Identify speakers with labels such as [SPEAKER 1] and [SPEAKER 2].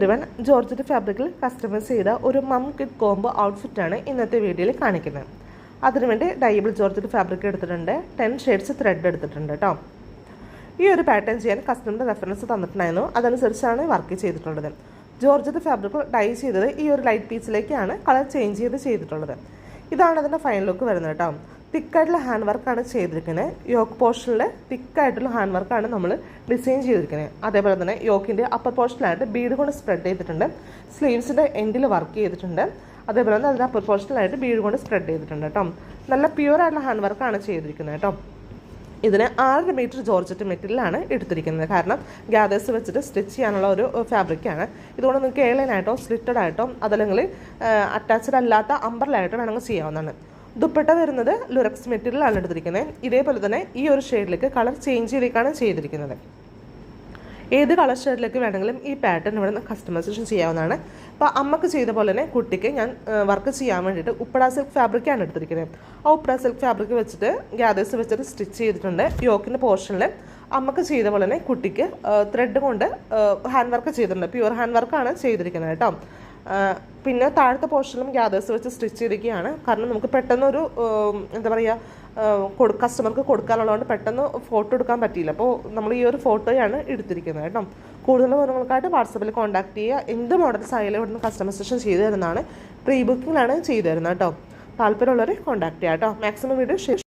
[SPEAKER 1] ഇവൻ ജോർജറ്റ് ഫാബ്രിക്കിൽ കസ്റ്റമൈസ് ചെയ്ത ഒരു മം കിഡ് കോംബോ ഔട്ട്ഫിറ്റാണ് ഇന്നത്തെ വീഡിയോയിൽ കാണിക്കുന്നത്. അതിനുവേണ്ടി ഡൈബിൾ ജോർജറ്റ് ഫാബ്രിക് എടുത്തിട്ടുണ്ട്, 10 ഷെയ്ഡ്സ് ത്രെഡ് എടുത്തിട്ടുണ്ട് കേട്ടോ. ഈ ഒരു പാറ്റേൺ ചെയ്യാൻ കസ്റ്റമറിൻ്റെ റെഫറൻസ് തന്നിട്ടുണ്ടായിരുന്നു, അതനുസരിച്ചാണ് വർക്ക് ചെയ്തിട്ടുള്ളത്. ജോർജറ്റ് ഫാബ്രിക് ഡൈ ചെയ്തത് ഈ ഒരു ലൈറ്റ് പീച്ചിലേക്കാണ് കളർ ചേഞ്ച് ചെയ്തിട്ടുള്ളത്. ഇതാണ് അതിൻ്റെ ഫൈനൽ ലുക്ക് വരുന്നത് കേട്ടോ. തിക്കായിട്ടുള്ള ഹാൻഡ് വർക്കാണ് ചെയ്തിരിക്കുന്നത്. യോക്ക് പോർഷനിൽ തിക്കായിട്ടുള്ള ഹാൻഡ് വർക്കാണ് നമ്മൾ ഡിസൈൻ ചെയ്തിരിക്കുന്നത്. അതേപോലെ തന്നെ യോക്കിൻ്റെ അപ്പർ പോർഷനിലായിട്ട് ബീഡ് കൊണ്ട് സ്പ്രെഡ് ചെയ്തിട്ടുണ്ട്. സ്ലീവ്സിൻ്റെ എൻഡിൽ വർക്ക് ചെയ്തിട്ടുണ്ട്. അതേപോലെ തന്നെ അതിൻ്റെ അപ്പർ പോർഷനിലായിട്ട് ബീഡ് കൊണ്ട് സ്പ്രെഡ് ചെയ്തിട്ടുണ്ട് കേട്ടോ. നല്ല പ്യുവറായിട്ടുള്ള ഹാൻഡ് വർക്കാണ് ചെയ്തിരിക്കുന്നത് കേട്ടോ. ഇതിന് 6 മീറ്റർ ജോർജറ്റ് മെറ്റീരിയലാണ് എടുത്തിരിക്കുന്നത്. കാരണം ഗ്യാദേഴ്സ് വെച്ചിട്ട് സ്റ്റിച്ച് ചെയ്യാനുള്ള ഒരു ഫാബ്രിക്കാണ്. ഇതുകൊണ്ട് നിങ്ങൾക്ക് ഏലൈനായിട്ടോ സ്ലിറ്റഡ് ആയിട്ടോ അതല്ലെങ്കിൽ അറ്റാച്ച്ഡ് അല്ലാത്ത അംബ്രലായിട്ടോ വേണമെങ്കിൽ ചെയ്യാവുന്നതാണ്. ദുപ്പട്ട വരുന്നത് ലുറക്സ് മെറ്റീരിയലാണ് എടുത്തിരിക്കുന്നത്. ഇതേപോലെ തന്നെ ഈ ഒരു ഷെയ്ഡിലേക്ക് കളർ ചേഞ്ച് ചെയ്തേക്കാണ് ചെയ്തിരിക്കുന്നത്. ഏത് കളർ ഷെയ്ഡിലേക്ക് വേണമെങ്കിലും ഈ പാറ്റേൺ ഇവിടെ നിന്ന് കസ്റ്റമൈസേഷൻ ചെയ്യാവുന്നതാണ്. അപ്പോൾ അമ്മക്ക് ചെയ്ത പോലെ തന്നെ കുട്ടിക്ക് ഞാൻ വർക്ക് ചെയ്യാൻ വേണ്ടിയിട്ട് ഉപ്പട സിൽക്ക് ഫാബ്രിക്കാണ് എടുത്തിരിക്കുന്നത്. ആ ഉപ്പട സിൽക്ക് ഫാബ്രിക് വെച്ചിട്ട് ഗ്യാദേഴ്സ് വെച്ചിട്ട് സ്റ്റിച്ച് ചെയ്തിട്ടുണ്ട്. യോക്കിൻ്റെ പോർഷനിൽ അമ്മക്ക് ചെയ്ത പോലെ തന്നെ കുട്ടിക്ക് ത്രെഡ് കൊണ്ട് ഹാൻഡ് വർക്ക് ചെയ്തിട്ടുണ്ട്. പ്യുവർ ഹാൻഡ് വർക്കാണ് ചെയ്തിരിക്കുന്നത് കേട്ടോ. പിന്നെ താഴത്തെ പോർഷനിലും ഗ്യാദേഴ്സ് വെച്ച് സ്റ്റിച്ച് ചെയ്തിരിക്കുകയാണ്. കാരണം നമുക്ക് പെട്ടെന്നൊരു എന്താ പറയുക കസ്റ്റമർക്ക് കൊടുക്കാനുള്ളതുകൊണ്ട് പെട്ടെന്ന് ഫോട്ടോ എടുക്കാൻ പറ്റിയില്ല. അപ്പോൾ നമ്മൾ ഈ ഒരു ഫോട്ടോയാണ് എടുത്തിരിക്കുന്നത് കേട്ടോ. കൂടുതൽ വിവരങ്ങൾക്കായിട്ട് വാട്സപ്പിൽ കോൺടാക്ട് ചെയ്യുക. എന്ത് മോഡൽസ് ആയാലും ഇവിടുന്ന് കസ്റ്റമൈസേഷൻ ചെയ്തു തരുന്നതാണ്. പ്രീ ബുക്കിങ്ങിലാണ് ചെയ്തു തരുന്നത് കേട്ടോ. താല്പര്യമുള്ളവരെ കോൺടാക്ട് ചെയ്യുക കേട്ടോ. Maximum video share